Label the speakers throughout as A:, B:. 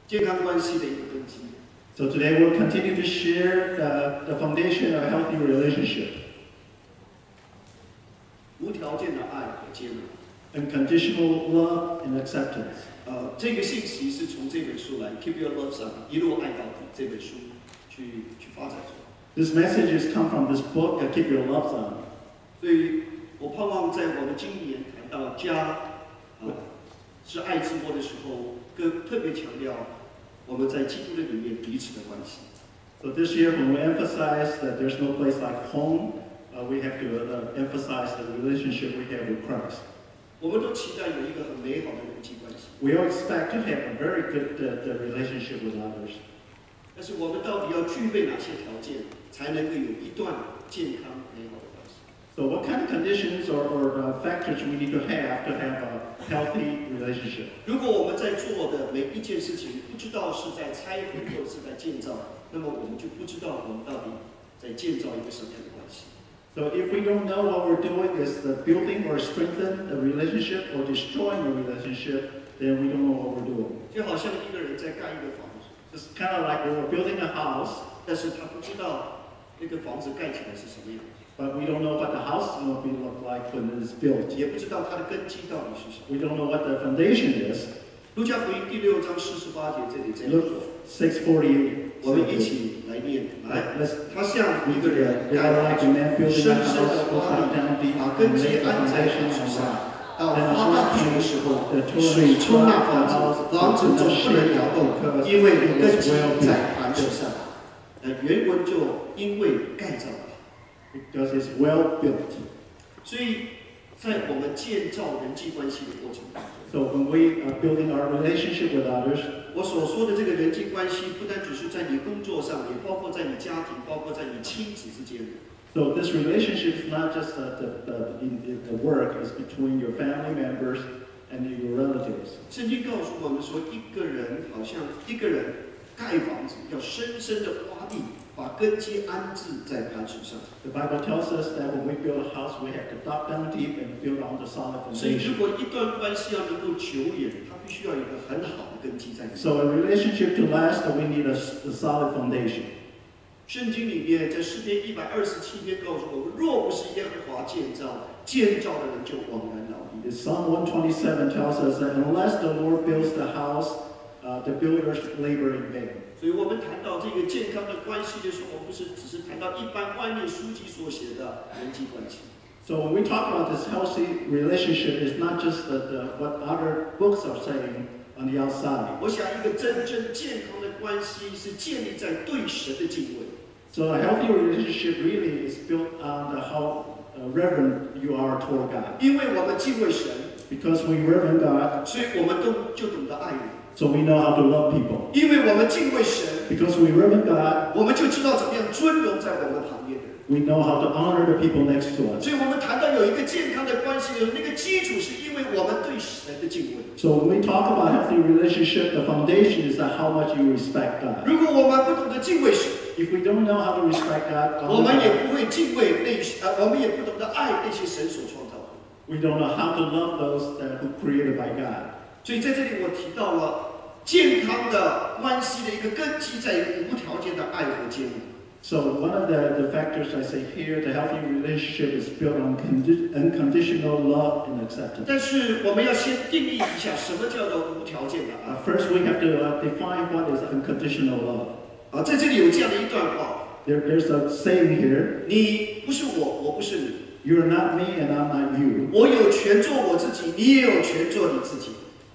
A: 健康关系的一个根基。
B: So today we'll continue to share the foundation of a healthy relationship.
A: 无条件的爱和接纳。
B: Unconditional love and acceptance.
A: 这个信息是从这本书来 Keep Your Love On 一路爱到底这本书去发展出来。
B: This message has come from this book, Keep Your Love On.
A: 所以我盼望在我们今年谈到家是爱之窝的时候，更特别强调我们在基督的里面彼此的关系。
B: So this year, when we emphasize that there's no place like home, we have to emphasize the relationship we have with Christ.
A: 我们都期待有一个很美好的人际关系。
B: We all expect to have a very good relationship with others.
A: 但是我们到底要具备哪些条件，才能够有一段健康美好的关系？
B: So what kind of conditions or factors we need to have a healthy relationship?
A: 如果我们在做的每一件事情不知道是在拆毁或者是在建造，那么我们就不知道我们到底在建造一个什么样的关系。
B: So if we don't know what we're doing is the building or strengthen the relationship or destroying the relationship, then we don't know what we're doing.
A: 就好像一个人在盖一个房子，
B: It's kind of like we're building a house,
A: 但是他不知道那个房子盖起来是什么样子，
B: but we don't know what the house is going to look like when it is built.
A: 也不知道它的根基到底是什么。
B: We don't know what the foundation is.
A: 路加福音第6章48节这里这样说，
B: Luke 6:48.
A: 我们一起来念。来，
B: Let's
A: 他像一个人
B: they
A: 盖
B: are
A: 房
B: like
A: 子
B: a，man building
A: 深
B: a
A: 深的
B: house, will
A: 挖
B: cut
A: 地，
B: down deep
A: 把
B: and
A: 根基
B: lay the
A: 安在
B: foundation
A: 磐石
B: on
A: 上
B: rock.
A: 到
B: Then
A: 发大水的时候，
B: the
A: 水
B: torrent
A: 冲那
B: struck
A: 房
B: the
A: 子，
B: house,
A: 房子
B: put
A: 就
B: no
A: 不能
B: shade
A: 摇动，
B: because
A: 因为
B: it
A: 根
B: was
A: 基
B: well
A: 在
B: built.
A: 磐石上。原文就因为盖造了。
B: Because it's well built.
A: 所以在我们建造人际关系的过程当中，
B: So when we are building our relationship with others,
A: 我所说的这个人际关系，不单只是在你工作上，也包括在你家庭，包括在你亲子之间。
B: so this relationship is not just in the work, it's between your family members and your relatives.
A: 圣经告诉我们说，一个人好像一个人盖房子，要深深的挖地，把根基安置在磐石上。
B: The Bible tells us that when we build a house, we have to dug down deep and build on the solid
A: 所以，如
B: foundation.
A: 果一段关系要能够久远，它必须要有一个很好的根基在里面。
B: So a relationship to last, we need a solid foundation.
A: 圣经里面在诗篇127篇告诉我们：若不是耶和华建造，建造的人就枉然劳力。
B: Psalm 127 tells us that unless the Lord builds the house, the builders labor in vain.
A: 所以我们谈到这个健康的关系的时候，我们不是只是谈到一般外面书籍所写的人际关系。
B: So when we talk about this healthy relationship, it's not just what other books are saying on the outside.
A: 我想，一个真正健康的关系是建立在对神的敬畏。
B: So a healthy relationship really is built on how reverent you are toward God.
A: 因为我们敬畏神，
B: Because we reverend God,
A: 所以我们就懂得爱人。
B: so we know how to love people.
A: 因为我们敬畏神，
B: Because we reverend God,
A: 我们就知道怎么样尊荣在我们旁边的人。
B: we know how to honor the people next to us.
A: 所以我们谈到有一个健康的关系的时候，那个基础是因为我们对神的敬畏。
B: So when we talk about healthy relationship, the foundation is that how much you respect God.
A: 如果我们不懂得敬畏神，
B: If we don't know how to respect God,
A: 我们也不会敬畏我们也不懂得爱那些神所创造的。
B: we don't know how to love those who created by God.
A: 所以在这里我提到了健康的关系的一个根基在于无条件的爱和接纳。
B: So one of the factors I say here, the healthy relationship is built on unconditional love and acceptance.
A: 但是我们要先定义一下什么叫做无条件的爱。
B: First, we have to define what is unconditional love.
A: 在这里有这样的一段话：
B: There's a saying here,
A: 你不是我，我不是你。
B: you're not me and I'm not you.
A: 我有权做我自己，你也有权做你自己。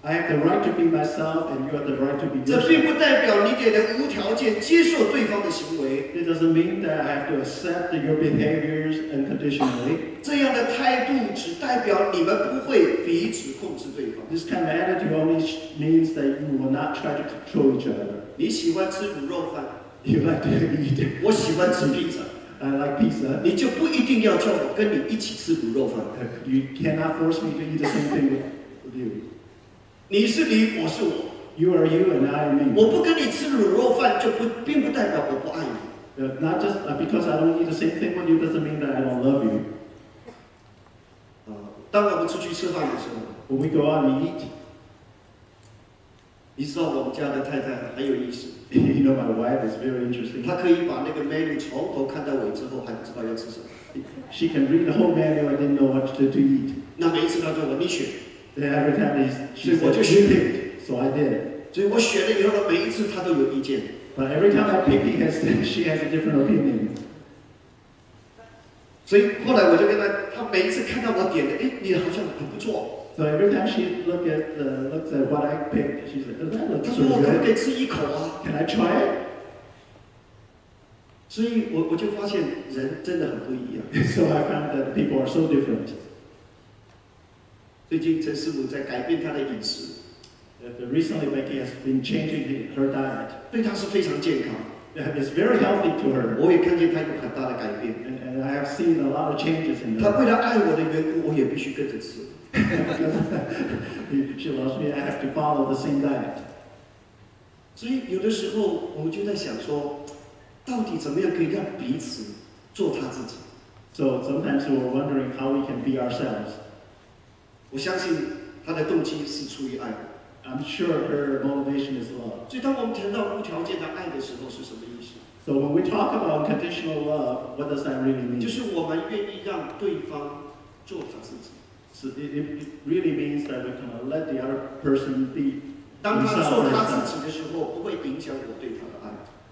B: I have the right to be myself and you have the right to be
A: 这并
B: yourself.
A: 不代表你得无条件接受对方的行为。
B: It doesn't mean that I have to accept your behaviors unconditionally.
A: 这样的态度只代表你们不会彼此控制对方。
B: This kind of attitude only means that you will not try to control each other.
A: 你喜欢吃卤肉饭，
B: You like to eat.
A: 我喜欢吃披萨，
B: I like pizza.
A: 你就不一定要叫我跟你一起吃卤肉饭。
B: You cannot force me to eat the same thing with you.
A: 你是你，我是我。
B: You are you and I am me.
A: 我不跟你吃卤肉饭，并不代表我不爱你。
B: Not just because I don't eat the same thing with you doesn't mean that I don't love you.
A: 当我们出去吃饭的时候，
B: When we go out and eat,
A: 你知道我们家的太太很有意思，
B: You know, my wife is very interesting.
A: 她可以把那个 menu 从头看到尾之后还不知道要吃什么。
B: She can read the whole menu and didn't know what to eat.
A: 那每一次她说我你选，
B: Then every time she
A: So what
B: said,
A: you
B: you pick. So I did.
A: 所以我选了以后呢，每一次她都有意见。
B: But every time I pick, she has a different opinion.
A: 所以后来我就跟她每一次看到我点的，哎，你好像很不错。
B: So every time she looks at what I picked, she's like, oh, that
A: 她
B: looks
A: 说
B: so
A: 我可不
B: good.
A: 可以吃一口啊？
B: Can I try it?
A: 所以我就发现人真的很不一样。
B: So I found that people are so different.
A: 最近陈师傅在改变他的饮食，
B: Recently, Becky has been changing her diet.
A: 对她是非常健康。
B: It's very healthy to her.
A: 我也看见她有很大的改变。
B: And I have seen a lot of changes in
A: 她
B: her.
A: 为了爱我的缘故，我也必须跟着吃。
B: Because she loves me, I have to follow the same diet.
A: 所以有的时候我们就在想说，到底怎么样可以让彼此做他自己？
B: So sometimes we're wondering how we can be ourselves.
A: 我相信他的动机是出于爱。
B: I'm sure her motivation is love.
A: 所以当我们谈到无条件的爱的时候，是什么意思？
B: So when we talk about unconditional love, what does that really mean?
A: 就是我们愿意让对方做他自己。
B: So it really means that we're going to let the other person be
A: 当他
B: himself
A: 做
B: or
A: 他
B: herself.
A: 自己的时候，不会影响我对他的爱。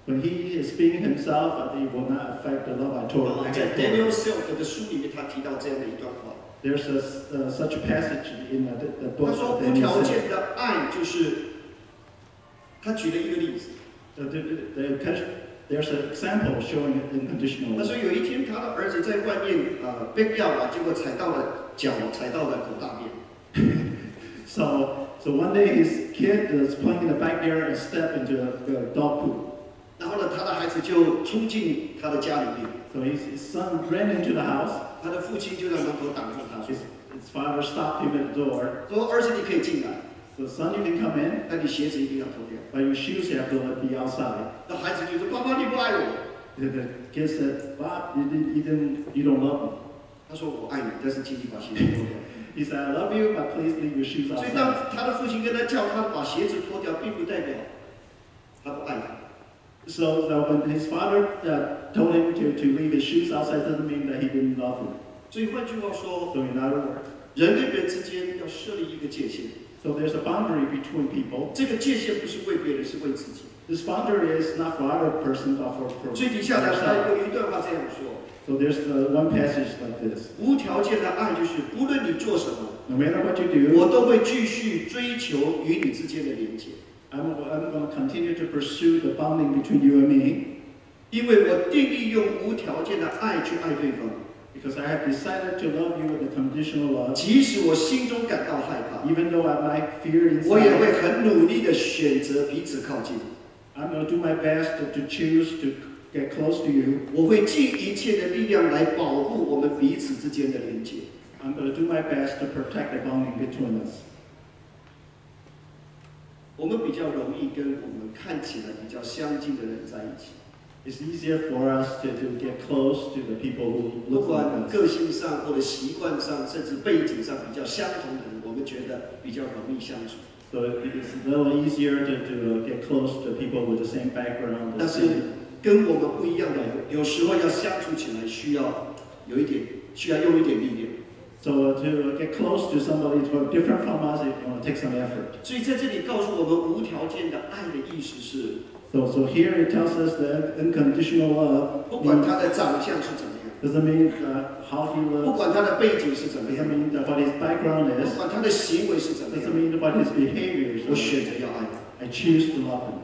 B: When he is being himself, it will not affect the love I have
A: 在
B: for
A: Daniel
B: him.
A: Silk 的书里面，他提到这样的一段话。
B: There's such a passage in the
A: 他
B: book
A: 说
B: of
A: 无
B: Daniel
A: 条
B: said.
A: 件的爱就是，他举了一个例子。
B: There's an example showing unconditional
A: 他
B: love.
A: 说有一天他的儿子在外面被吊啊，结果踩到了脚，踩到了狗大便。
B: So one day his kid was playing in the backyard and stepped into a dog poop.
A: 然后呢，他的孩子就冲进他的家里面，
B: So his son ran into the house.
A: 他的父亲就在门口挡住他，
B: His father stopped him at the door.
A: 说：“儿子，你可以进来，
B: So son, you can come in,
A: 但你鞋子一定要脱掉。
B: but your shoes have to be outside. ”
A: 那孩子就说：“爸爸，你不爱我。
B: The kid said, Bob, you don't love me. ”
A: 他说：“我爱你，但是请你把鞋子脱掉。
B: He said, I love you, but please leave your shoes ”
A: 所以
B: outside.
A: 当他的父亲跟他叫他把鞋子脱掉，并不代表他不爱他。
B: So when his father told him to leave his shoes outside, doesn't mean that he didn't love him.
A: 所以换句话说，
B: So in other words,
A: 人跟人之间要设立一个界限，
B: so there's a boundary between people.
A: 这个界限不是为别人，是为自己。
B: This boundary is not for other person, but for
A: 最底下呢，他
B: ourselves.
A: 有一段话这样说：
B: So there's one passage like this.
A: 无条件的爱就是，不论你做什么，
B: No matter what you do,
A: 我都会继续追求与你之间的连接，
B: I'm going to continue to pursue the bonding between you and me
A: 因为我定义用无条件的爱去爱对方，
B: because I have decided to love you with a conditional love.
A: 即使我心中感到害怕，
B: Even though I might fear
A: 我也
B: inside,
A: 会很努力的选择彼此靠近，
B: I'm going to do my best to choose to get close to you.
A: 我会尽一切的力量来保护我们彼此之间的连接。
B: I'm going to do my best to protect the bonding between us.
A: 我们比较容易跟我们看起来比较相近的人在一起，
B: It's easier for us to get close to the people who
A: 不
B: look
A: 管
B: like us.
A: 个性上或者习惯上，甚至背景上比较相同的人，我们觉得比较容易相处。
B: So it's a little easier to get close to people with the same background.
A: 但是跟我们不一样的人，有时候要相处起来需要用一点力量。
B: So to get close to somebody who is different from us, it's going to take some effort.
A: 所以在这里告诉我们，无条件的爱的意思是，
B: So here it tells us that unconditional love
A: 不管他的长相是怎么样，
B: doesn't mean how he
A: 不
B: looks,
A: 管他的背景是怎么
B: doesn't
A: 样，
B: mean that what his background
A: 不
B: is,
A: 管他的行为是怎么
B: doesn't
A: 样，
B: mean what his behavior
A: 我
B: is.
A: 选择要爱他。
B: I choose to love him.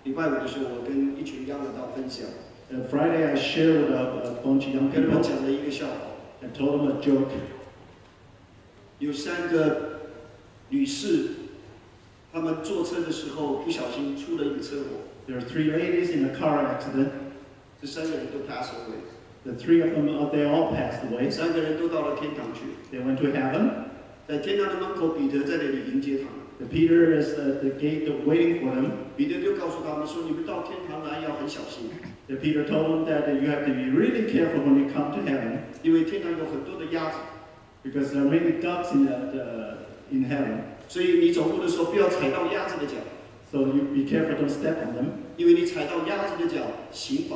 A: 礼拜五的时候，我跟一群央人道分享，
B: Friday I shared with a bunch of young
A: 跟他们
B: people
A: 讲了一个笑话。
B: and told them a joke.
A: 有3个女士，她们坐车的时候不小心出了一个车祸，
B: There are 3 ladies in a car accident.
A: 这3个人都 pass away，
B: The 3 of them, they all passed away.
A: 3个人都到了天堂去。
B: They went to heaven.
A: 在天堂的门口，彼得在那里迎接他们。
B: Peter is at the gate waiting for them.
A: 彼得就告诉他们说：“你们到天堂来要很小心，
B: Peter told them that you have to be really careful when you come to heaven
A: 因为天堂有很多的鸭子，
B: because there are many ducks in heaven.
A: 所以你走路的时候不要踩到鸭子的脚。”
B: So you be careful, don't step on them,
A: 因为你踩到鸭子的脚，刑罚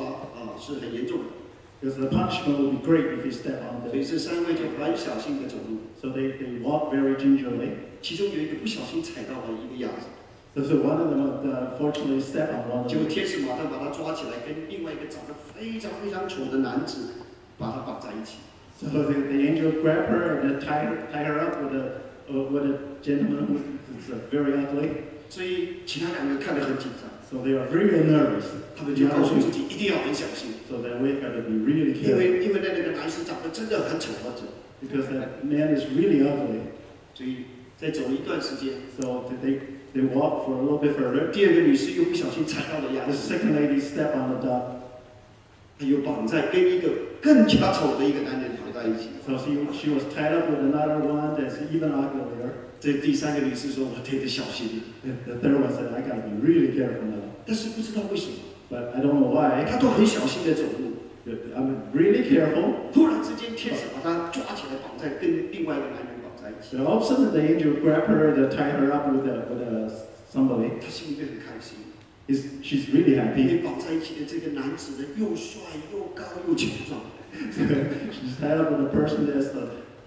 A: 是很严重的。
B: because the punishment will be great if you step on
A: 所以
B: them.
A: 这3位就很小心的走路，
B: So they walk very gingerly.
A: 其中有一个不小心踩到了一个鸭子，
B: So one of them unfortunately stepped on one of
A: 结果
B: them.
A: 天使马上把他抓起来，跟另外一个长得非常非常丑的男子把他绑在一起。
B: So the angel grabbed her and tied her up with a gentleman who is very ugly.
A: 所以其他2个看得很紧张，
B: So they are really nervous.
A: 他们就告诉自己一定要很小心，
B: So that we got to be really
A: 因
B: careful
A: 为那个男士长得真的很丑很丑，
B: because that man is really ugly.
A: 所以再走了一段时间，
B: So they walk for a little bit further.
A: 第2个女士又不小心踩到了鸭
B: The
A: 子，
B: second lady stepped on the duck.
A: 她又绑在跟一个更加丑的一个男人绑在一起。
B: So she was tied up with another one that's even uglier.
A: 这第3个女士说：“我得小心。
B: The third one said, I got to be really careful now. ”
A: 但是不知道为什么，
B: But I don't know why.
A: 她都很小心的走路。
B: I'm really careful.
A: 突然之间，天使把她抓起来，绑在跟另外一个男人绑在一起。
B: So all of a sudden the angel grabbed her and tied her up with somebody.
A: 她心里面很开心，
B: She's really
A: 因
B: happy.
A: 为绑在一起的这个男子呢，又帅又高又强壮。
B: She's tied up with a person that's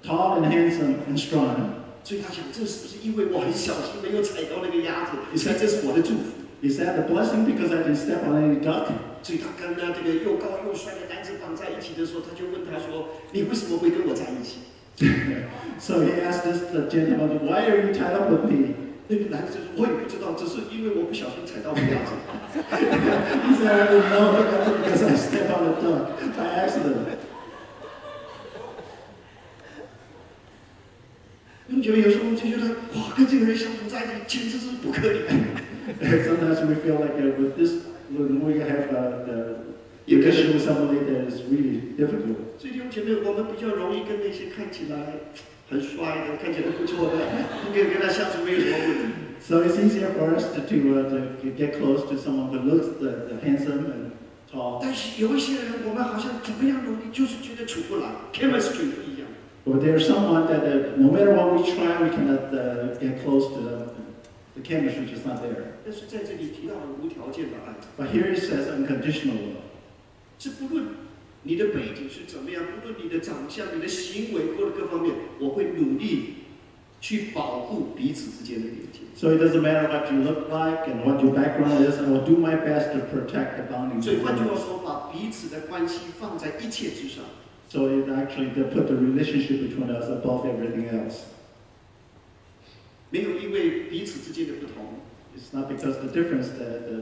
B: tall and handsome and strong.
A: 所以她想，这是不是因为我很小心没有踩到那个鸭子？所以这是我的祝福。
B: Is that a blessing because I didn't step on any duck?
A: 所以她跟那这个又高又帅的男子绑在一起的时候，她就问他说：“你为什么会跟我在一起？”
B: So he asked this gentleman, why are you tied up with me?
A: 那个男子说：“我也不知道，只是因为我不小心踩到了鸭子。”
B: He said, I didn't know because I stepped on a duck by accident.
A: 你们觉得有时候我们就觉得，哇，跟这个人相处在一起简直是不可理喻。
B: Sometimes we feel like when we have the relation with somebody that is really difficult.
A: 所以弟兄姐妹，我们比较容易跟那些看起来很帅的、看起来不错的，跟他相处没有什么问题。
B: So it's easier for us to get close to someone who looks handsome and tall.
A: 但是有一些人，我们好像怎么样努力，就是觉得处不来 ，chemistry 不一样。
B: But there's someone that no matter what we try, we cannot get close to them. The chemistry is just not there.
A: 但是在这里提到了无条件的爱，
B: But here it says unconditional love.
A: 是不论你的背景是怎么样，不论你的长相、你的行为或者各方面，我会努力去保护彼此之间的连接。
B: So it doesn't matter what you look like and what your background is, I will do my best to protect the bonding.
A: 所以换句话说，把彼此的关系放在一切之上。
B: So it actually to put the relationship between us above everything else.
A: 没有因为彼此之间的不同，
B: It's not because the difference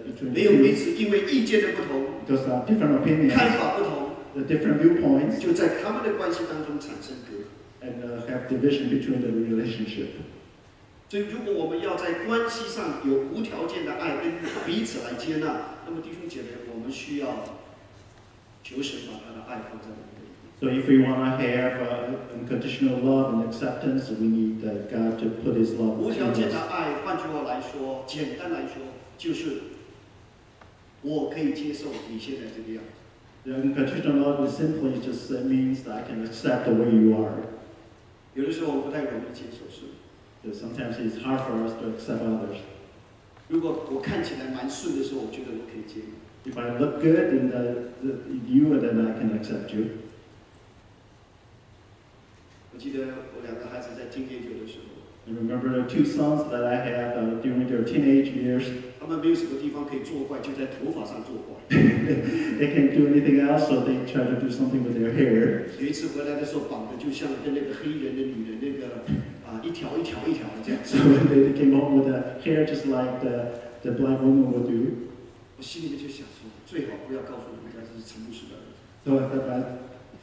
B: between
A: 没有彼
B: the
A: 此因为意见的不同、
B: two, because different opinions,
A: 看法不同，
B: the different viewpoints,
A: 就在他们的关系当中产生隔阂。
B: and have division between the relationship.
A: 所以，如果我们要在关系上有无条件的爱跟彼此来接纳，那么弟兄姐妹，我们需要求神把他的爱放在我们的里面。
B: So if we want to have unconditional love and acceptance, we need God to put His love
A: 无
B: in
A: 条件的
B: us.
A: 爱，换句话来说，简单来说，就是我可以接受你现在这个样子。
B: The unconditional love is simply just means that I can accept the way you are.
A: 有的时候我们不太容易接受，是。
B: So sometimes it's hard for us to accept others.
A: 如果我看起来蛮顺的时候，我觉得我可以接纳。
B: If I look good in you, then I can accept you.
A: 我记得我2个孩子在听研究的时候，
B: I remember the 2 sons that I had during their teenage years.
A: 他们没有什么地方可以作怪，就在头发上作怪。
B: They can't do anything else, so they try to do something with their hair.
A: 有一次回来的时候，绑的就像跟那个黑人的女人那个一条一条一条的这样。
B: So they came home with the hair just like the black woman would do.
A: 我心里面就想说，最好不要告诉人家这是陈牧师的儿子。
B: So I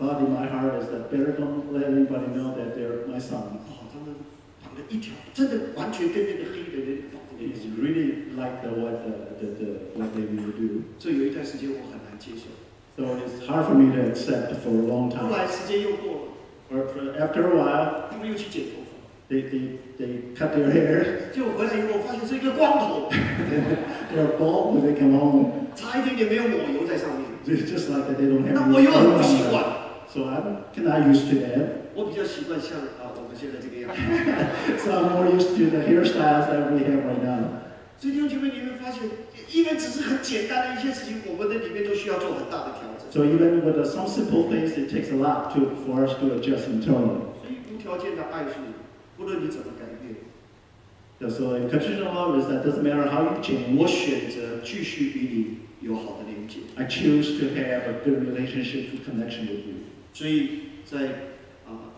B: thought in my heart is that better don't let anybody know that they're my son.
A: 他们绑的一条，真的完全跟那个黑人的绑的一
B: It's
A: 样。
B: really like what they really do.
A: 所以有一段时间我很难接受。
B: So it's hard for me to accept for a long
A: 后
B: time.
A: 来时间又过了，
B: After a while,
A: 他们又去剪头发，
B: they cut their hair.
A: 结果回来以后发现是一个光头，
B: They're bald when they come home.
A: 差一点点没有抹油在上面。
B: It's just like that they don't have
A: 那
B: any
A: 我又很
B: hair
A: 不
B: on
A: 习
B: them.
A: 惯，
B: So I'm not used to that.
A: 我比较习惯像我们现在这个样子。
B: So I'm more used to the hairstyles that we have right now.
A: 所以弟兄姐妹，你会发现，因为只是很简单的一些事情，我们的里面都需要做很大的调整。
B: So even with some simple things, it takes a lot for us to adjust internally.
A: 所以无条件的爱是，不论你怎么改变，
B: So unconditional love is that doesn't matter how you
A: 我
B: change.
A: 选择继续与你有好的连接。
B: I choose to have a good relationship and connection with you.
A: 所以在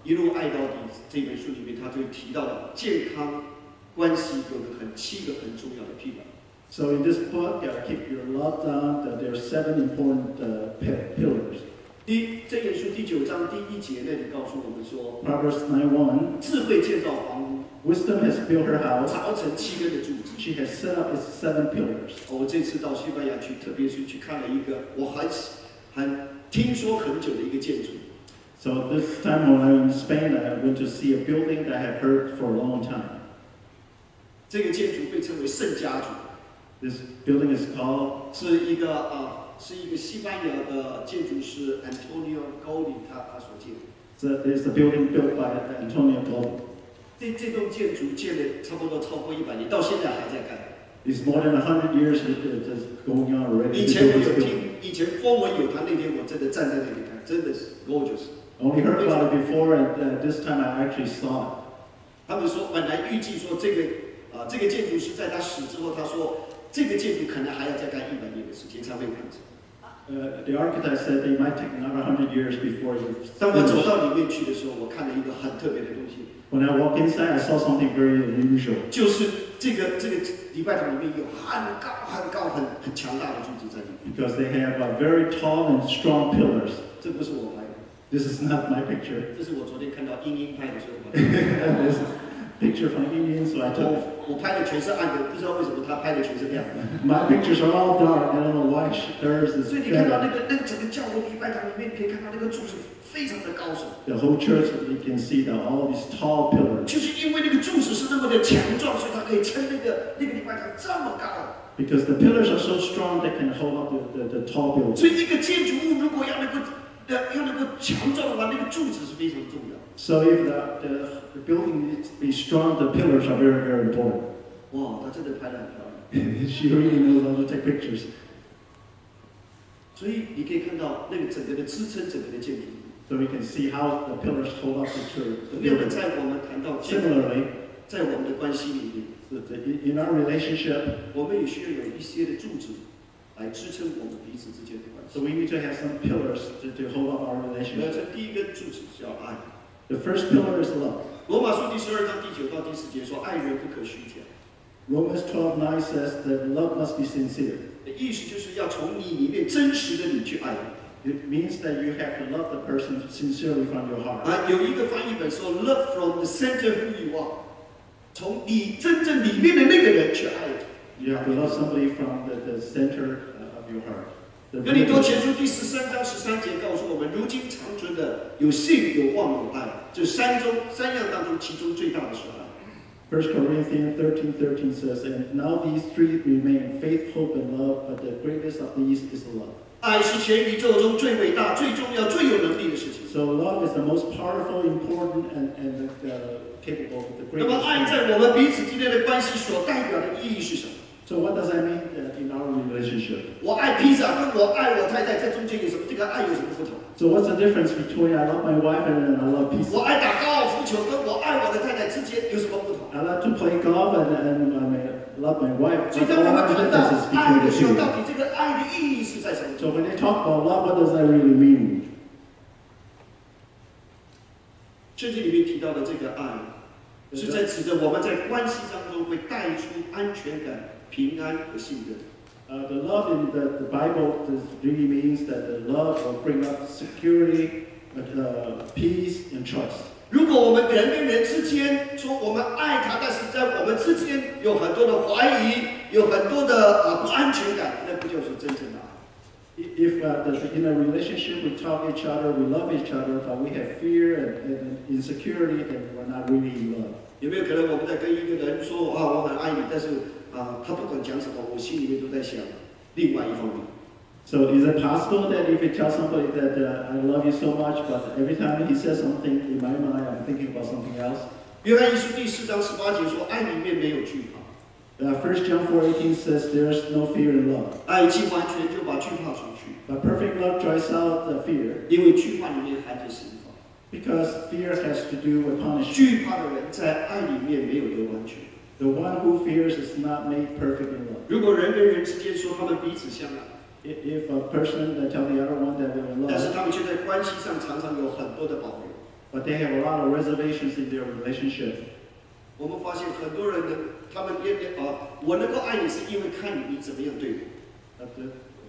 A: 一路爱到底这本书里面，他就提到了健康关系有个7个很重要的 pillar。
B: So in this book, Keep Your Love Down, there are 7 important pillars.
A: 这本书第9章第1节那里告诉我们说，
B: Proverbs 9:1,
A: 智慧建造房屋，
B: wisdom has built her house.
A: 凿成7根的柱子。
B: She has set up its 7 pillars.
A: 我这次到西班牙去，特别是去看了一个我很听说很久的一个建筑。
B: So this time when I was in Spain, I went to see a building that I have heard for a long time.
A: 这个建筑被称为圣家族，
B: This building is called,
A: 是一个西班牙的建筑师 Antonio Gaudí 他所建的。
B: it's a building built by Antonio Gaudí.
A: 这栋建筑建了差不多超过100年，到现在还在盖。
B: It's more than 100 years it is going on already.
A: 以
B: to
A: 前
B: build
A: 我
B: this
A: 有
B: building.
A: 听，以前风闻有谈，那天我真的站在那里看，真的是 gorgeous。
B: Only heard about it before, and this time I actually saw it.
A: 他们说本来预计说这个建筑师在他死之后，他说这个建筑可能还要再盖100年的时间才会完成。
B: The architect said they might take another 100 years before it's
A: 当我走
B: finished.
A: 到里面去的时候，我看了一个很特别的东西，
B: When I walked inside, I saw something very unusual.
A: 就是这个礼拜堂里面有很高很强大的柱子在里面。
B: Because they have very tall and strong pillars.
A: 这不是我拍的，
B: This is not my picture.
A: 这是我昨天看到英英拍的时候拍的。
B: This is a picture from Indian, so I took.
A: 我拍的全是暗的，不知道为什么他拍的全是亮的。
B: My pictures are all dark. I don't know why there's this.
A: 所以你看到那个整个教会礼拜堂里面，你可以看到那个柱子非常的高耸，
B: The whole church, you can see all these tall pillars.
A: 就是因为那个柱子是那么的强壮，所以它可以撑那个礼拜堂这么高。
B: Because the pillars are so strong, they can hold up the tall building.
A: 所以一个建筑物如果要能够强壮的话，那个柱子是非常重要的。
B: So if the building needs to be strong, the pillars are very, very important.
A: 哇，他真的拍得很漂亮。
B: She really knows how to take pictures.
A: 所以你可以看到那个整个的支撑整个的建筑。
B: So we can see how the pillars hold up the church.
A: 同样的，在我们谈到建筑，
B: Similarly,
A: 在我们的关系里面，
B: in our relationship,
A: 我们也需要有一些的柱子来支撑我们彼此之间的关
B: so
A: 系。
B: we need to have some pillars to hold up our
A: 那
B: relationship.
A: 这第一根柱子叫爱。
B: The first pillar is love.
A: 罗马书第12章第9到第10节说，爱人不可虚假。
B: Romans 12:9 says that love must be sincere.
A: 意思就是要从你里面真实的你去爱人。
B: It means that you have to love the person sincerely from your heart.
A: 有一个翻译本说 ，Love from the center who you are， 从你真正里面的那个人去爱人。
B: You have to love somebody from the center of your heart.
A: 哥林多前书第13章13节告诉我们，如今长存的有信、有望、有爱，这三样当中，其中最大的是爱。
B: 1 Corinthians 13:13 says, and now these 3 remain, faith, hope, and love, but the greatest of these is love.
A: 爱是全宇宙中最伟大、最重要、最有能力的事情。
B: So love is the most powerful, important, and capable, the
A: 那么，爱
B: greatest.
A: 在我们彼此之间的关系所代表的意义是什么？
B: So what does that mean in our relationship?
A: 我爱披萨跟我爱我太太在中间有什么？这个爱有什么不同？
B: So what's the difference between I love my wife and I love
A: 我
B: pizza?
A: 爱打高尔夫球跟我爱我的太太之间有什么不同？
B: I like to play golf and I love my wife.
A: 所以
B: But
A: 当我
B: all
A: 们
B: the
A: 谈到
B: differences
A: 爱
B: between
A: 的
B: the
A: 时候，
B: two.
A: 到底这个爱的意义是在什么？
B: So when they talk about love, what does that really mean?
A: 圣经里面提到的这个爱，是在指着我们在关系当中会带出安全感、平安和信任。
B: The love in the Bible really means that the love will bring up security, peace, and trust.
A: 如果我们人跟人之间说我们爱他，但是在我们之间有很多的怀疑，有很多的不安全感，那不就是真正的爱？
B: If in a relationship we talk each other, we love each other, but we have fear and insecurity, then we're not really in love.
A: 有没有可能我们在跟一个人说啊我很爱你，但是他不管讲什么，我心里面都在想另外一方面。
B: So is it possible that if you tell somebody that I love you so much, but every time he says something in my mind, I'm thinking about something else?
A: 约翰一书第4章18节说，爱里面没有惧怕。
B: 1 John 4:18 says there's no fear in love.
A: 爱既完全就把惧怕除去，
B: But perfect love drives out the fear
A: 因为惧怕里面含着刑罚。
B: because fear has to do with punishment.
A: 惧怕的人在爱里面没有得完全。
B: The one who fears is not made perfect in love.
A: 如果人跟人之间说他们彼此相爱，
B: If a person that tell the other one that they're in
A: 但是
B: love,
A: 他们却在关系上常常有很多的保留。
B: but they have a lot of reservations in their relationship,
A: 我们发现很多人呢，他们我能够爱你是因为看你怎么样对我。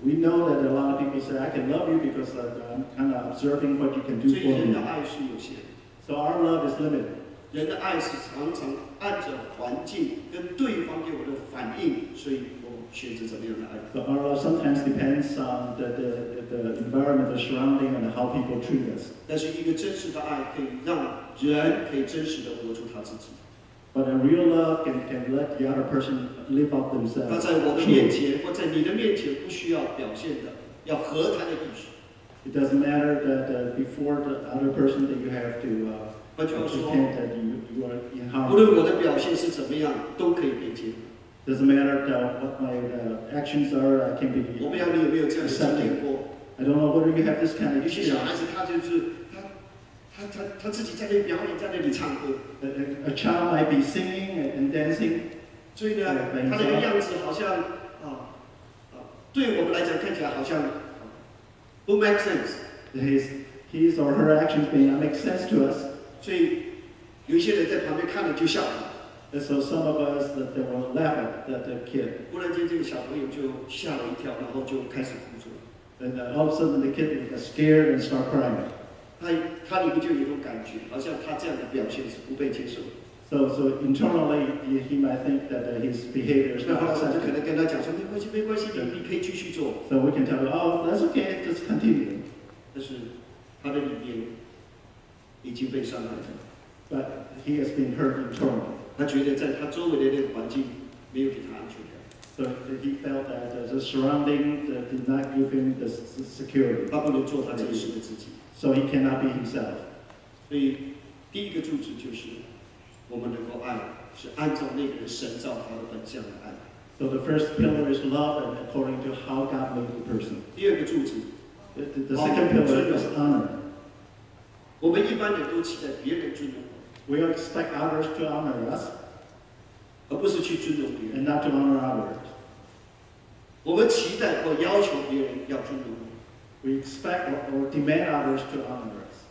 B: we know that a lot of people say, I can love you because I'm kind of observing what you can do
A: 所以
B: for
A: 人的
B: me.
A: 爱是有限的，
B: So our love is limited.
A: 人的爱是常常按着环境跟对方给我的反应，所以我选择怎么样的爱。
B: So our love sometimes depends on the environment, the surrounding, and how people treat us.
A: 但是一个真实的爱可以让人可以真实的活出他自己。
B: But a real love can let the other person live up
A: 他
B: themselves.
A: 在我的面前或在你的面前不需要表现的，要和谈的艺术。
B: It doesn't matter that before the other person that you have to
A: 换句话说，
B: pretend that you are in
A: 无
B: harmony.
A: 论我的表现是怎么样，都可以被接纳。
B: Doesn't matter what my actions are, I can
A: 我不
B: be
A: 知道你有没有这样的经历过？
B: I don't know whether you have this kind of
A: 有些小孩
B: experience.
A: 子他就是他自己在那里表演，在那里唱歌，
B: A child might be singing and dancing,
A: 所以呢，他那个样子好像对我们来讲看起来好像不 make sense。
B: his or her actions may not make sense to us.
A: 所以有一些人在旁边看了就笑了。
B: And so some of us that will laugh at the kid.
A: 忽然间，这个小朋友就吓了一跳，然后就开始哭出来。
B: And all of a sudden the kid will get scared and start crying.
A: 他里面就有一种感觉，好像他这样的表现是不被接受的。
B: So internally he might think that his behavior is
A: 那
B: not
A: 后来我就可
B: accepted.
A: 能跟他讲说，没关系，没关系，你可以继续做。
B: So we can tell him, oh, that's okay, just continue.
A: 但是他的里面已经被伤害了，
B: But he has been hurt internally.
A: 他觉得在他周围的那个环境没有给他安全感，
B: So he felt that the surrounding did not give him the security.
A: 他不能做他真实的自己。
B: So he cannot be himself.
A: 所以第一个柱子就是我们能够爱，是按照那个人神造他的本相来爱。
B: So the first pillar is love and according to how God made the person.
A: 第二个柱子，
B: The second pillar is honor.
A: 我们一般人都期待别人尊重我们，
B: We expect others to honor us
A: 而不是去尊重别人。
B: and not to honor others.
A: 我们期待或要求别人要尊重我们。
B: We expect or demand others to honor us.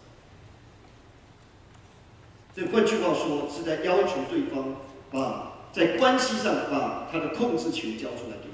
A: 这换句话说，是在要求对方在关系上把他的控制权交出来给你。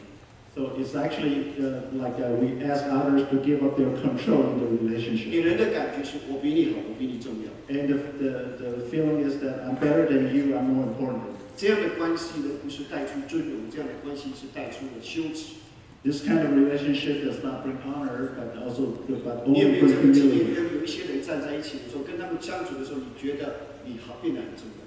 B: So it's actually like we ask others to give up their control in the
A: 给
B: relationship.
A: 人的感觉是我比你好，我比你重要。
B: And the feeling is that I'm better than you, I'm more important.
A: 这样的关系呢，不是带出尊荣，这样的关系是带出了羞耻。
B: This kind of relationship does not bring honor, but but
A: 你有
B: only
A: 没有这
B: brings
A: 个经验？
B: humility.
A: 跟有一些人站在一起的时候，跟他们相处的时候，你觉得你好变得很重要。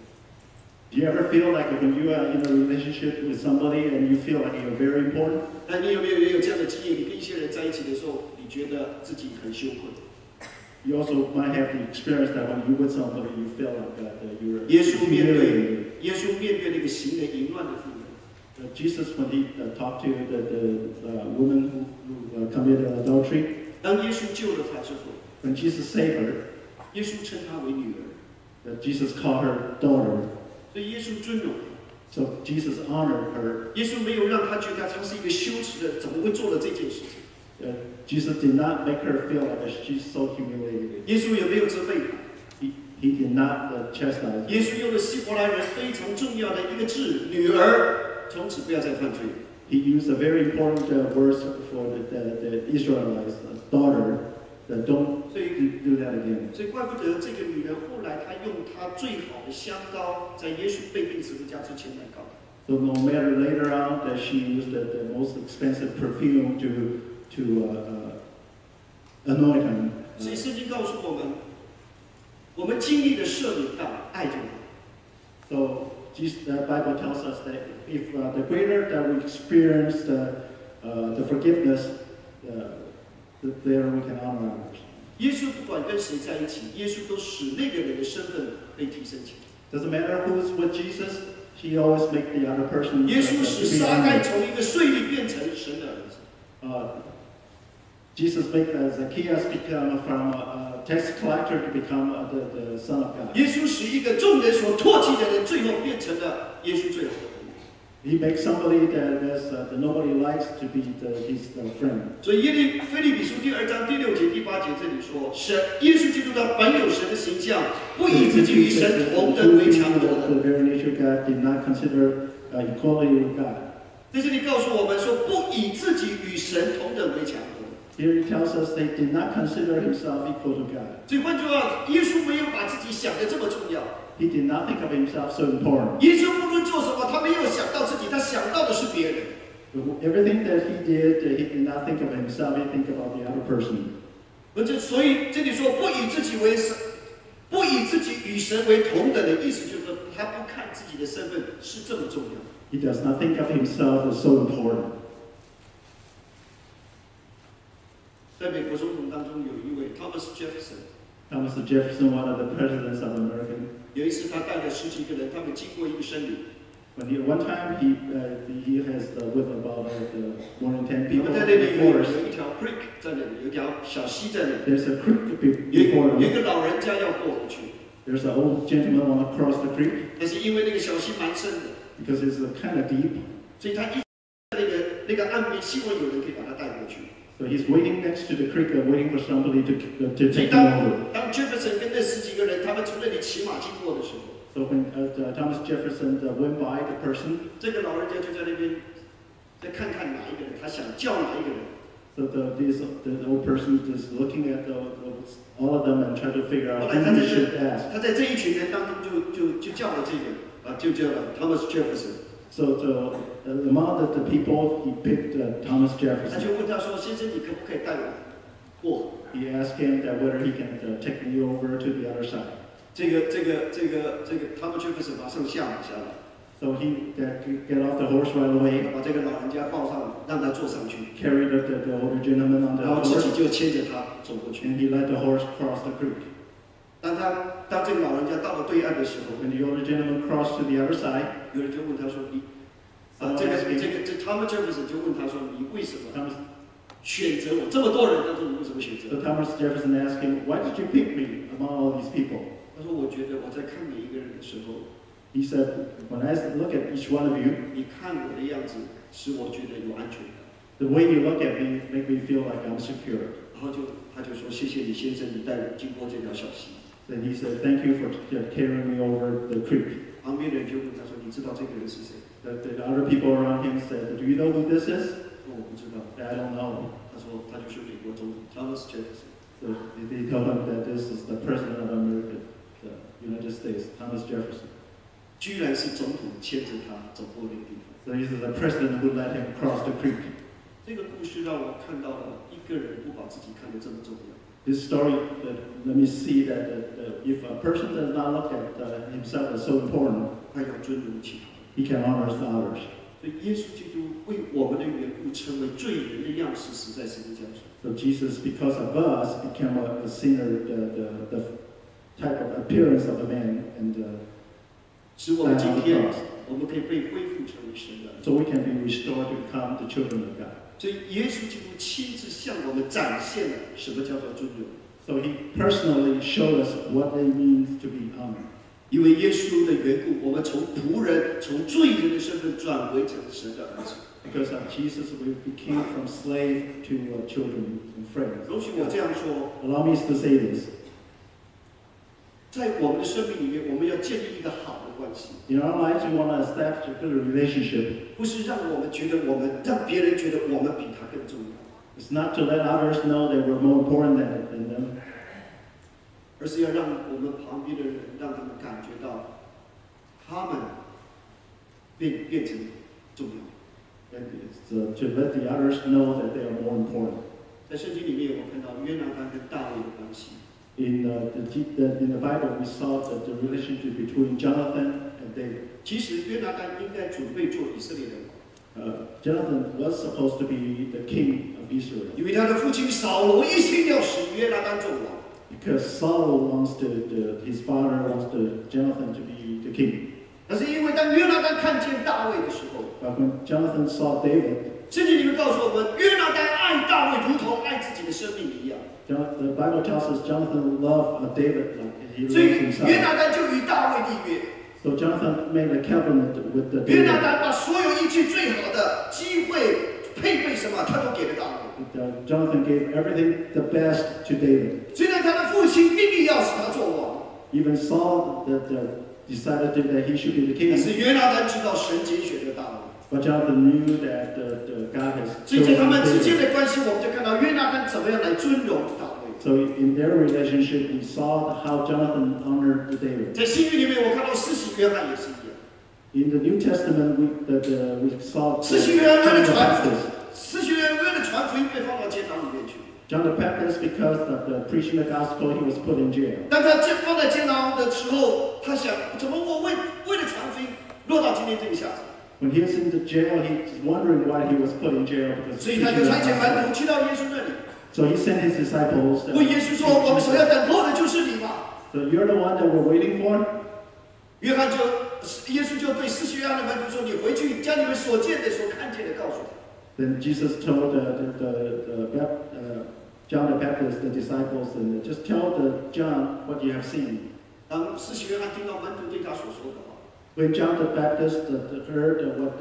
B: Do you ever feel like when you are in a relationship with somebody and you feel like you're very important?
A: 那你有没有也有这样的经验？你跟一些人在一起的时候，你觉得自己很羞愧。
B: You also might have the experience that when you're with somebody, you feel like you're
A: 耶稣面
B: humiliated.
A: 对耶稣面对那个行人淫乱的妇人，
B: Jesus, when he talked to the woman who committed adultery,
A: 当耶稣救了她之后，
B: when Jesus saved her,
A: 耶稣称她为女儿，
B: Jesus called her daughter.
A: 所以耶稣尊荣她。
B: So Jesus honored her.
A: 耶稣没有让她觉得她是一个羞耻的，怎么会做了这件事情？
B: Jesus did not make her feel like she's so humiliated.
A: 耶稣有没有责备她？
B: He did not chastise her.
A: 耶稣用了希伯来人非常重要的一个字“女儿”，从此不要再犯罪。
B: He used a very important words for the Israelites, daughter, that don't
A: 所以，
B: do that again.
A: 所以怪不得这个女人后来她用她最好的香膏，在耶稣被钉十字架之前来膏。
B: So no matter later on that she used the most expensive perfume to anoint him.
A: 所以圣经告诉我们，我们经历的赦免大，爱就大。
B: So the Bible tells us that if the greater that we experience the forgiveness, the better we can honor others.
A: 耶稣不管跟谁在一起，耶稣都使那个人的身份被提升起来。
B: Doesn't matter who's with Jesus, He always make the other person.
A: 耶稣使撒该从一个税吏变成神的儿子。
B: Jesus made Zacchaeus become from a tax collector to become the son of God.
A: 耶稣使一个众人所唾弃的人，最后变成了耶稣最好的朋友。
B: He makes somebody that nobody likes to be his friend.
A: 所以腓立比书第2章第6节、第8节这里说，耶稣基督他本有神的形象，不以自己与神同等为强夺的。
B: The very nature of God did not consider equality with God.
A: 在这里告诉我们说，不以自己与神同等为强夺。
B: Here he tells us they did not consider himself equal to God.
A: 所以换句话，耶稣没有把自己想得这么重要。
B: He did not think of himself so important.
A: 耶稣不论做什么，他没有想到自己，他想到的是别人。
B: Everything that he did, he did not think of himself. He think about the other person.
A: 所以这里说不以自己为神，不以自己与神为同等的意思，就是说他不看自己的身份是这么重要。
B: He does not think of himself as so important.
A: 在美国总统当中，有一位 Thomas Jefferson。
B: Thomas Jefferson, one of the presidents of America.
A: 有一次，他带了10几个人，他们经过一个森林。
B: One time he has with about more than 10 people
A: 他们在
B: in
A: 那里
B: the
A: 有
B: forest.
A: 一条 creek 在那里，有一条小溪在那里。
B: There's a creek
A: 有
B: before
A: 一
B: them.
A: 个老人家要过河去，
B: There's an old gentleman want to cross the creek
A: 但是因为那个小溪蛮深的，
B: because it's kind of deep.
A: 所以他一在那个岸边，希望有人可以把他带过去。
B: So he's waiting next to the creek, waiting for somebody to
A: 所以
B: take him over.
A: 当 Jefferson 跟那10几个人，他们从那里骑马经过的时候，
B: So when Thomas Jefferson went by the person,
A: 这个老人家就在那边再看看哪一个人，他想叫哪一个人。
B: so the old person is looking at all of them and trying to figure
A: 后
B: out
A: 来
B: who he should ask.
A: 他在这一群人当中就叫了这个就叫了 Thomas Jefferson。
B: So among the people, he picked Thomas
A: 他
B: Jefferson.
A: 就问他说：“先生，你可不可以带我过河？”
B: He asked him that whether he can take me over to the other side.
A: 这个 Thomas Jefferson 马上下来，
B: So he get off the horse right away,
A: 把这个老人家抱上，让他坐上去，
B: carried the older gentleman on the
A: 然后自己
B: horse,
A: 就牵着他走过去。
B: and he led the horse across the creek.
A: 当这个老人家到了对岸的时候，
B: When the older gentleman crossed to the other side,
A: 有人就问他说：“这 Thomas Jefferson 就问他说，你为什么选择我？这么多人当中，你为什么选择
B: So
A: 我？”
B: Thomas Jefferson asked him, "Why did you pick me among all these people?"
A: 他说：“我觉得我在看每一个人的时候，
B: He said, "When I look at each one of you,
A: 你看我的样子，使我觉得有安全感。”
B: the way you look at me make me feel like I'm secure."
A: 然后他就说：“谢谢你先生，你带我经过这条小溪。”
B: Then he said, "Thank you for carrying me over the creek."
A: 旁边的人就问他说：“你知道这个人是谁
B: The other people around him said, "Do you know who this is?"
A: 说我不知道。
B: I don't know.
A: 他就是美国总统 Thomas Jefferson。
B: So they told him that this is the president of America, the United States, Thomas Jefferson.
A: 居然是总统牵着他走过那个地方。
B: So this is the president who let him cross the creek.
A: 这个故事让我看到了一个人不把自己看得这么重要。
B: This story, let me see that if a person does not look at himself as so important,
A: 他要尊荣其他。
B: he can honor others.
A: 所以耶稣基督为我们的缘故成为罪人的样式，死在十字架上。
B: So Jesus, because of us, became a sinner, the type of appearance of a man, and
A: 使我们今天我们可以被恢复成为神的儿子。
B: so we can be restored to become the children of God.
A: 所以耶稣基督亲自向我们展现了什么叫做尊荣。
B: So he personally showed us what it means to be honored.
A: 因为耶稣的缘故，我们从仆人、从罪人的身份转为成神的儿子。
B: Because of Jesus, we became from slave to children and friends.
A: 容许我这样说，
B: Allow me to say this.
A: 在我们的生命里面，我们要建立一个好的关系，
B: In our lives, we want to establish a good relationship.
A: 不是让我们觉得让别人觉得我们比他更重要，
B: It's not to let others know that we're more important than them,
A: 而是要让我们旁边的人，让他们感觉到他们变成重要。
B: and it's to let the others know that they are more important.
A: 在圣经里面，我看到约拿单跟大卫的关系。
B: In the Bible, we saw that the relationship between Jonathan and David.
A: 其实约拿单应该准备做以色列的王，
B: Jonathan was supposed to be the king of Israel
A: 因为他的父亲扫罗一心要使约拿单做王。
B: because Saul wants his father wants Jonathan to be the king.
A: 但是因为当约拿单看见大卫的时候，
B: But when Jonathan saw David,
A: 圣经里面告诉我们，约拿单爱大卫如同爱自己的生命一样。
B: the Bible tells us Jonathan loved David like he
A: 所以
B: loved
A: 约拿
B: himself.
A: 单就与大卫立约。
B: So Jonathan made a covenant with the
A: 约拿
B: David.
A: 单把所有一切最好的机会、配备什么，他都给了大卫。
B: Jonathan gave everything the best to David.
A: 虽然他的父亲定义要使他做王，
B: Even Saul decided that he should be the
A: 但
B: king.
A: 是约拿单知道神拣选了大卫。
B: But Jonathan knew that God has
A: 所以在他
B: chosen
A: 们之间
B: David.
A: 的关系，我们就看到约拿单怎么样来尊荣大卫。
B: So in their relationship, we saw how Jonathan honored David.
A: 在新约里面，我看到施洗约翰也是一样。
B: In the New Testament, we saw
A: 施洗约翰为
B: John
A: 了
B: the
A: 传福音
B: Baptist.
A: 施洗约翰为了传福音被放到监牢里面去。
B: John the Baptist, because of the preaching the gospel, he was put in jail.
A: 当他放在监牢的时候，他想：怎么我为了传福音落到今天这个下场？
B: When he was in the jail, he was wondering why he was put in jail because
A: 所
B: of
A: 以他
B: preaching
A: 就
B: the
A: 差遣门
B: gospel.
A: 徒去到耶稣那里，
B: So he sent his disciples.
A: 问耶稣说：“我们所要等候的就是你嘛。”
B: So you're the one that we're waiting for?
A: 约翰就耶稣就对施洗约翰的门徒说：“你回去将你们所见的、所看见的告诉他。”
B: Then Jesus told John the Baptist, the disciples, and just tell John what you have seen.
A: 当施洗约翰听到门徒对他所说的话，
B: When John the Baptist heard what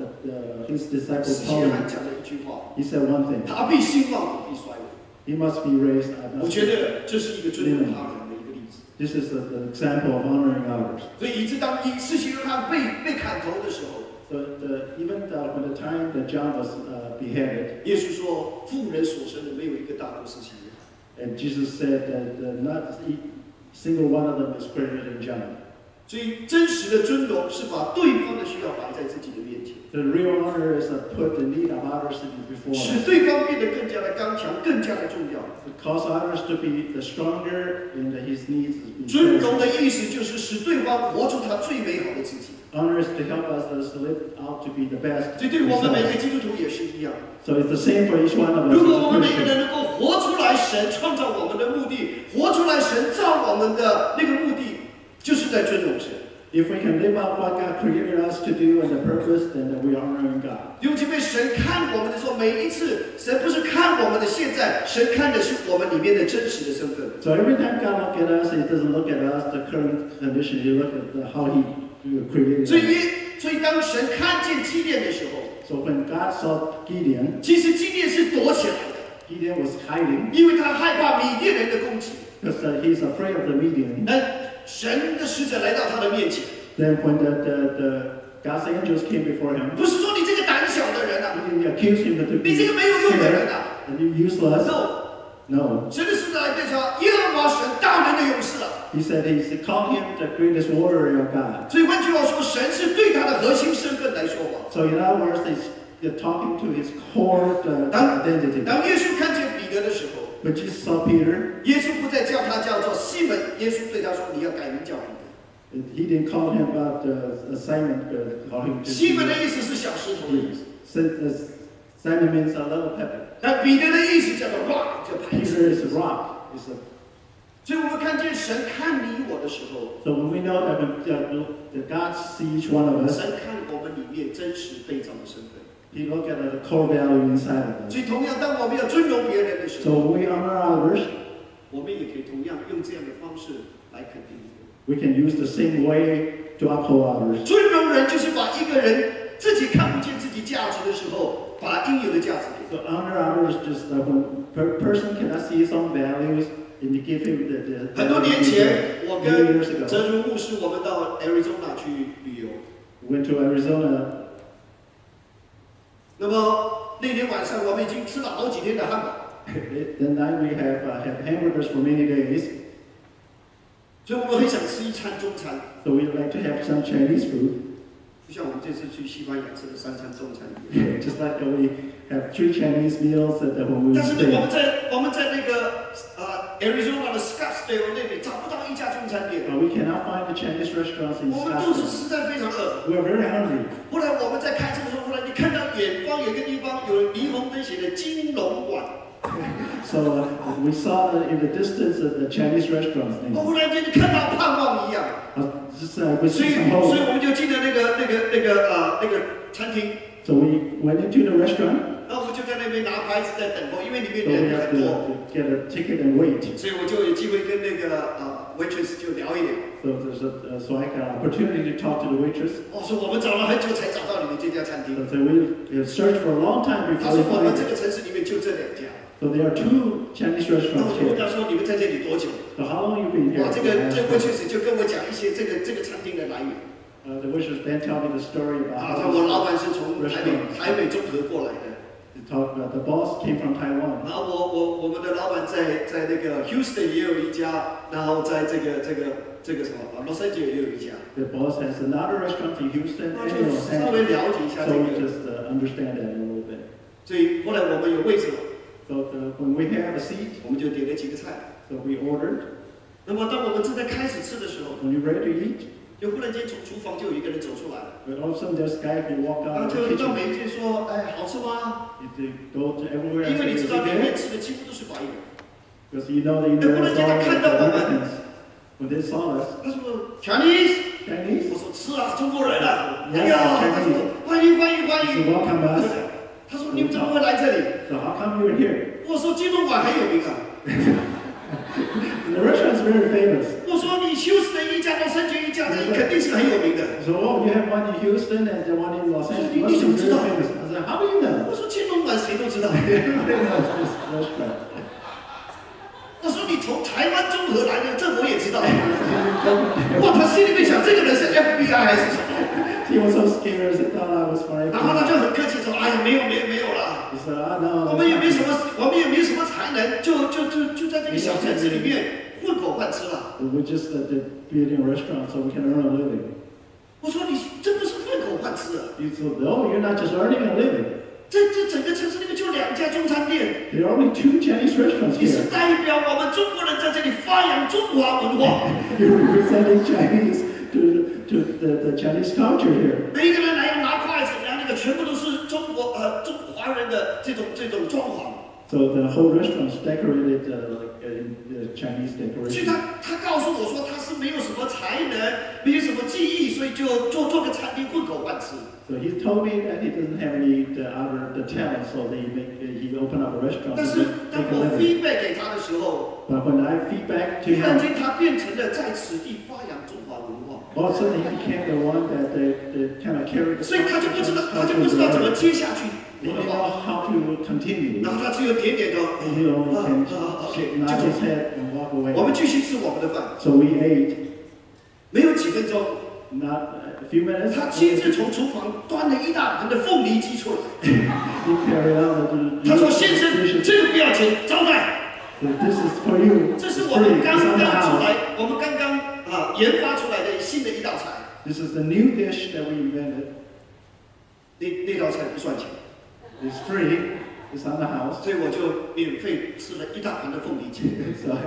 B: his
A: 施
B: disciples
A: 洗
B: told
A: 约翰
B: him,
A: 讲了一句话
B: he said one thing:
A: 他必兴旺，我必衰微。
B: he must be raised. I
A: 我
B: must
A: 觉
B: be.
A: 得这是一个尊重他人的一个例子。
B: This is an example of honoring others.
A: 所以以致当施洗约翰被砍头的时候，
B: So even when the time that John was beheaded,
A: 耶稣说：“妇人所生的没有一个大过施洗约翰。”
B: and Jesus said that not a single one of them is greater than John.
A: 所以真实的尊荣是把对方的需要摆在自己的面前，
B: The real honor is to put the need of others before
A: 使
B: us.
A: 对方变得更加的刚强，更加的重要。
B: To cause others to be the stronger and that his needs is
A: 尊荣
B: present.
A: 的意思就是使对方活出他最美好的自己。
B: Honor is to help us to live out to be the best.
A: 这对我们每个
B: ourselves.
A: 基督徒也是一样。
B: So it's the same for each one of us
A: 如果
B: as
A: 我
B: a
A: 们每个
B: Christian.
A: 人能够活出来神创造我们的目的，活出来神造我们的那个目的，就是在尊荣神。
B: If we can live out what God created us to do and the purpose, then we are honoring God.
A: 弟兄姐妹，神看我们的时候，每一次神不是看我们的现在，神看的是我们里面的真实的身份。
B: So every time God looks at us, He doesn't look at us, the current condition. He looks at how He created
A: 所
B: us.
A: 以当神看见基甸的时候，
B: So when God saw Gideon,
A: 其实基甸是躲起来的，
B: Gideon was hiding
A: 因为他害怕米甸人的攻击。
B: because he's afraid of the Midian.
A: 那神的使者来到他的面前，
B: Then when the God's angels came before him,
A: 不是说你这个胆小的人啊，
B: he accused him of
A: 你
B: being
A: 这个没有用的人
B: scared
A: 啊。
B: and useless.
A: No，
B: No.
A: 神的使者来对他，耶和华神大能的勇士啊。
B: He said he called him the greatest warrior of God.
A: 所以换句话说，神是对他的核心身份来说话。
B: So in other words, he's talking to his core identity.
A: 当耶稣看见彼得的时候，
B: When Jesus saw Peter,
A: 耶稣不再叫他叫做西门，耶稣对他说：“你要改名叫彼得。
B: he didn't call him about Simon, but called him ”
A: 西门的意思是小石头的意思，
B: Simon means a little pebble.
A: 那彼得的意思叫做 rock， 叫磐石。
B: Peter is a rock.
A: 所以我们看见神看你我的时候，
B: So when we know that when God sees each one of us,
A: 神看我们里面真实被造的身份。
B: He look at the core value inside of us.
A: 所以同样，当我们要尊荣别人的时
B: So
A: 候，
B: when we honor others,
A: 我们也可以同样用这样的方式来肯定别人。
B: we can use the same way to uphold others.
A: 尊荣人就是把一个人自己看不见自己价值的时候，把应有的价值给他。
B: So honor others just when person cannot see his own values, and you give him the
A: 很多年前，我
B: many
A: 跟
B: years ago,
A: 哲如牧师，我们到 Arizona 去旅游。
B: went to Arizona.
A: 那么那天晚上，我们已经吃了好几天的汉堡，
B: The night we have had hamburgers for many days,
A: 所以我们很想吃一餐中餐，
B: so we like to have some Chinese food.
A: 就像我们这次去西班牙吃的3餐中餐一样。
B: Just like we have 3 Chinese meals when we
A: 但是呢，
B: stay.
A: 我们在那个Arizona 的 Scottsdale 那里找不到一家中餐店，
B: We cannot find the Chinese restaurants in
A: 我们肚子
B: Scotland.
A: 实在非常饿。
B: We are very hungry.
A: 后来我们在开车的时候，忽然你看到远方有一个地方有霓虹灯写的金龙碗，
B: So we saw in the distance the Chinese restaurants.
A: 我忽然间就看到盼望一样。
B: just
A: 所以
B: with some hope.
A: 我们就进了那个餐厅，
B: So we went into the restaurant.
A: 然后我们就在那边拿牌子在等候，因为里
B: So
A: 面
B: we
A: 人
B: have
A: 很多，
B: to get a ticket and wait.
A: 所以我就有机会跟那个waitress 就聊一聊。
B: So I got an opportunity to talk to the waitress.
A: 我说我们找了很久才找到你们这家餐厅。
B: So we have searched for a long time
A: 他
B: before
A: 说
B: we
A: 我们
B: find
A: 这
B: it.
A: 个城市里面就这2家。
B: So there are 2 Chinese
A: 然后
B: restaurants
A: 我就问
B: here.
A: 他说你们在这里多久？
B: So how long you been here?
A: 哇，这 waitress 就跟我讲一些这个餐厅的来源。
B: The waitress then told me the story
A: 啊，
B: about
A: 他
B: how
A: 我老板是从台北中和过来的。
B: they talked about the boss came from Taiwan.
A: 然后我们的老板在那个 Houston 也有一家，然后在这个什么洛杉矶也有一家。
B: The boss has another restaurant in Houston
A: 那
B: and
A: 就
B: in Los
A: 稍微
B: Angeles.
A: 了解一下这
B: So we
A: 个。
B: just understand that a little bit.
A: 所以后来我们有位置了，
B: So when we have a seat,
A: 我们就点了几个菜。
B: so we ordered.
A: 那么当我们正在开始吃的时候，
B: When you're ready to eat,
A: 就忽然间从厨房就有一个人走出来，
B: but all of a sudden there's a guy who walked
A: 然
B: out
A: 后
B: of
A: 就
B: the
A: 到
B: kitchen.
A: 每一句说：“哎，好吃吗
B: They go to everywhere？” and
A: 因为
B: say,
A: 你
B: "Is
A: 知
B: it
A: 道里面
B: good?"
A: 吃的几乎都是白人。
B: Because you know that there was all the Americans. When they saw us,
A: 他说：“Chinese。”
B: Chinese,
A: 我说：“是啊，中国人啊。” 哎
B: Yes,
A: 呀，
B: Chinese.
A: 他说：“欢迎欢迎欢
B: so
A: 迎。”
B: welcome us.
A: 他说：“你们怎么会来这里
B: So how come you're here?？”
A: 我说：“金龙馆很有名啊。”
B: The restaurant is very famous.
A: 我说：“你休斯顿一家，洛杉矶一家，这肯定是很有名的。”
B: So you have one in Houston and the one in Los Angeles.
A: You
B: Must be
A: need to
B: very
A: know.
B: famous. I said, how do you know?
A: 我说：“金龙馆谁都知道。”
B: They know this restaurant.
A: 他说：“你从台湾中和来的，这我也知道。”哇，他心里面想，这个人是 FBI 还是什么？
B: He was so scared. He thought I was from
A: 然后他
B: FBI.
A: 就很客气说：“哎呀，没有啦，
B: He said, "Ah, no."
A: 我们也没什么才能，就在这个小城市里面混口饭吃了。”
B: We're just building a restaurant so we can earn a living.
A: 我说：“你这不是混口饭吃啊！
B: He said, "No, you're not just earning a living.
A: 这整个城市里面就2家中餐店，
B: There are only 2 Chinese restaurants
A: 你是
B: here.
A: 代表我们中国人在这里发扬中华文化。
B: You're representing Chinese to the Chinese culture here.
A: 每一个人来要拿筷子，拿那个全部都是中华人的这种装潢。”
B: So the whole restaurant is decorated like in the Chinese
A: 所以
B: decoration.
A: 他告诉我说他是没有什么才能，没有什么技艺，所以就做个餐厅混口饭吃。
B: So he told me that he doesn't have any the talent, so he opened up a restaurant
A: 但
B: to
A: 是
B: make
A: 当
B: a
A: 我
B: living.
A: feedback 给他的时候，
B: But when I feedback to
A: 突然
B: him,
A: 间他变成了在此地发扬中华文化，
B: all of a sudden he became the one that kind of carried the
A: 所以他就不知道
B: culture
A: 怎么
B: around.
A: 接下去
B: He
A: 我的
B: didn't
A: 话，
B: know how to continue.
A: 然后他只有点点的
B: He only can
A: OK，
B: nod
A: 就
B: his head and walk
A: 我们
B: away.
A: 继续吃我们的饭，
B: So we ate.
A: 没有几分钟，
B: Not a few minutes.
A: 他亲自从厨房端了一大盘的凤梨鸡出来，
B: He carried out the
A: 他说：“先生，
B: dishes.
A: 这个不要钱，招待。”
B: So this is for you.
A: 这
B: It's
A: 是我们
B: free.
A: 刚
B: It's on the
A: 刚出
B: house.
A: 来，我们刚刚研发出来的新的一道菜。
B: This is the new dish that we invented.
A: 那道菜不算钱，
B: It's free. It's on the house.
A: 所以我就免费吃了一大盘的凤梨鸡。
B: So I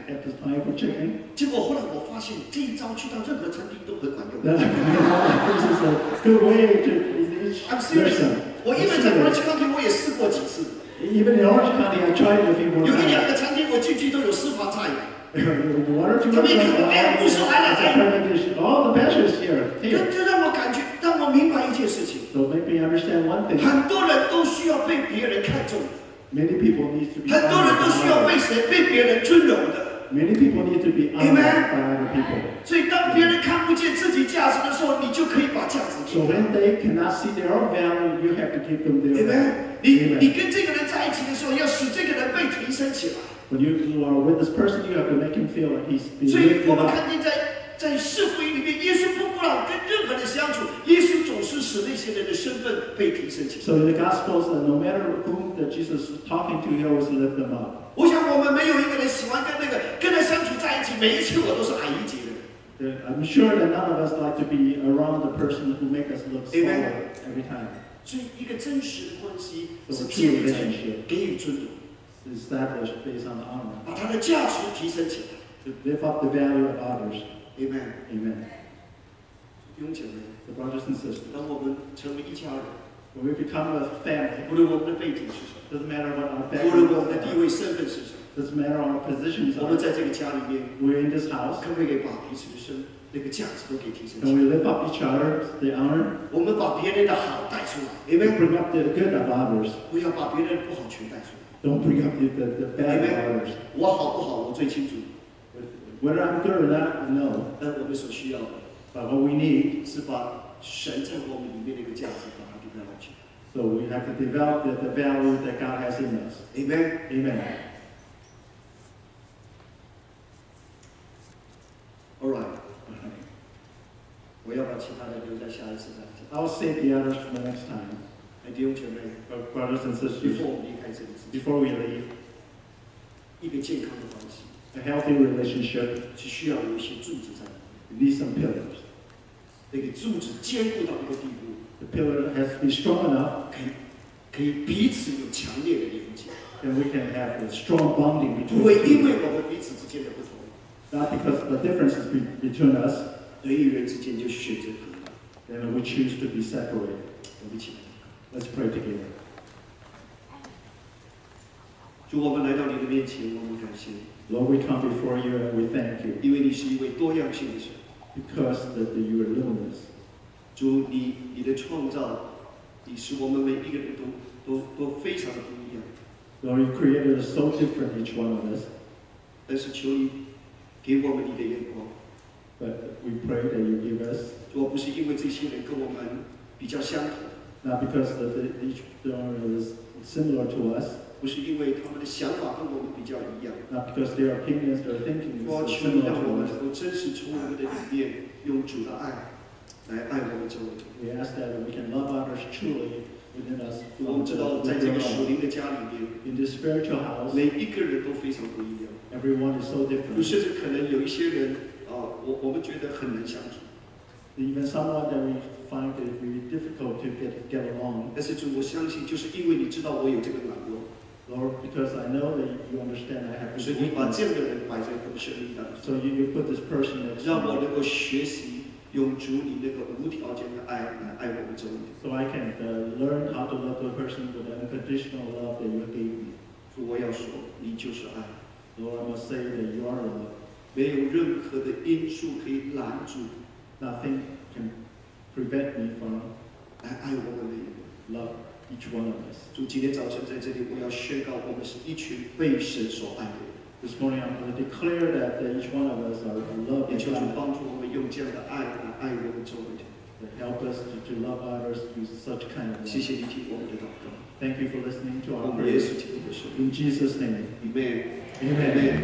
B: have this pineapple chicken.
A: 结果后来我发现这一招去到任何餐厅都很管用。
B: This is a good way to each
A: I'm serious，
B: person.
A: 我因为在 Orange County 我也试过几次，
B: Even in Orange County, I tried it a few more
A: 有1、2
B: times.
A: 个餐厅我进去都有私房菜。
B: One or two
A: Come here,
B: restaurants,
A: come here.
B: all the private dish, all the bachelors here.
A: 这让我感觉，让我明白一件事情，
B: So make me understand one thing.
A: 很多人都需要被别人看重，
B: Many people need to be
A: 很多人都需要
B: honored.
A: 被谁被别人尊荣的。
B: Many people need to be honored by other people.
A: 所以当别人看不见自己价值的时候，你就可以把价值
B: So
A: 给他。
B: when they cannot see their own value, you have to give them their
A: 对不对
B: value.？
A: 你跟这个人在一起的时候，要使这个人被提升起来。
B: When you are with this person, you have to make him feel like he's being
A: 所以我
B: lifted
A: 们
B: up.
A: 看见在四福音里面，耶稣不让跟任何人相处，耶稣总是使那些人的身份被提升起来。
B: So in the Gospels, no matter whom that Jesus is talking to, he always lift them up.
A: 我想我们没有一个人喜欢跟他相处在一起，每一次我都是矮一截的。
B: I'm sure that none of us like to be around the person who make us look smaller every time.
A: 所以一个真实的关系
B: So
A: 是
B: a
A: 建
B: true
A: 立在
B: relationship
A: 给予尊重，
B: is established based on honor.
A: 把他的价值提升起来。
B: To lift up the value of others.
A: Amen。
B: Amen.
A: 弟兄姐妹，
B: The brothers and sisters.
A: 当我们成为一家人，
B: When we become a family,
A: 无论我们的背景是什么，
B: doesn't matter what our
A: 无论我们的
B: background
A: 地位身份是什么，
B: doesn't matter our positions
A: 我们
B: are.
A: 在这个家里面，
B: We're in this house.
A: 可不可以把彼此的那个价值都可以提升
B: And
A: 起
B: we
A: 来。
B: lift up each other, the honor.
A: 我们把别人的好带出来，
B: We
A: 因为
B: bring up the good of others.
A: 不要把别人的不好全带出来。
B: Don't bring up the bad of others.
A: 我好不好，我最清楚。
B: Whether I'm good or not, I know.
A: 但我们所需要的
B: But what we need,
A: 是把神在我们里面那个价值把它 develop 起来。
B: so we have to develop the value that God has in us.
A: Amen。
B: Amen.
A: All right。我要把其他的留在下一次再讲。
B: I'll save the others for the next time.
A: 弟兄姐妹，
B: Brothers and sisters,
A: before 我们离开这个世界，
B: before we leave,
A: 一个健康的关系
B: a healthy relationship
A: 是需要有一些柱子在里面，
B: needs some pillars.
A: 那个柱子坚固到一个地步，
B: The pillar has to be strong enough,
A: 可以彼此有强烈的连接，
B: and we can have a strong bonding
A: 不
B: between
A: 会
B: the
A: 因
B: two.
A: 为我们彼此之间的不同，
B: Not because of the differences between us,
A: 人与人之间就选择隔离。
B: then we choose to be separated.
A: 我们一起来。
B: Let's pray together.
A: 主，我们来到你的面前，我们感谢你，
B: Lord, we come before you and we thank you
A: 因为你是一位多样性的神。
B: because that you are luminous.
A: 主，你的创造，你使我们每一个人都非常的不一样。
B: Lord, you created us so different, each one of us.
A: 但是求你给我们你的眼光，
B: But we pray that you give us,
A: 主，不是因为这些人跟我们比较相同，
B: not because each one is similar to us,
A: 不是因为他们的想法跟我们比较一样。
B: not because their opinions, their thinking
A: 主啊，
B: is
A: 求你
B: similar
A: 让我
B: to
A: 们
B: us.
A: 能够真实从我们的里面用主的爱来爱我们周围。
B: We ask that we can love others truly within us.
A: 我们知道，在这个属灵的家里面，
B: In this spiritual house,
A: 每一个人都非常不一样。
B: everyone is so
A: 就
B: different.
A: 甚至可能有一些人我们觉得很难相处。
B: Even someone that we find it really difficult to get along.
A: 但是主，我相信，就是因为你知道我有这个软弱，
B: Lord, because I know that you understand I have
A: 所
B: this
A: 以你把
B: weakness.
A: 这样的人摆在我的生命当中，
B: So you put this person next
A: 让
B: to
A: 我
B: me
A: 能够学习用主你那个无条件的爱来爱我们周围。
B: so I can learn how to love the person with the unconditional love that you gave me.
A: 主，我要说，你就是爱，
B: Lord, I must say that you are love.
A: 没有任何的因素可以拦住
B: Nothing can prevent me from
A: 来爱我们每一个人。
B: love each one of us.
A: 主，今天早晨在这里，我要宣告，我们是一群被神所爱的人。
B: This morning I'm going to declare that each one of us are loved
A: 也
B: by
A: 求主
B: God.
A: 帮助我们用这样的爱来爱我们周围的人。
B: That help us to love others with such kind of
A: 谢
B: love.
A: 谢你听我们的祷告，
B: Thank you for listening to
A: 我
B: our
A: 们耶
B: prayers.
A: 稣基督的圣
B: In Jesus' name,
A: 名，Amen。
B: amen.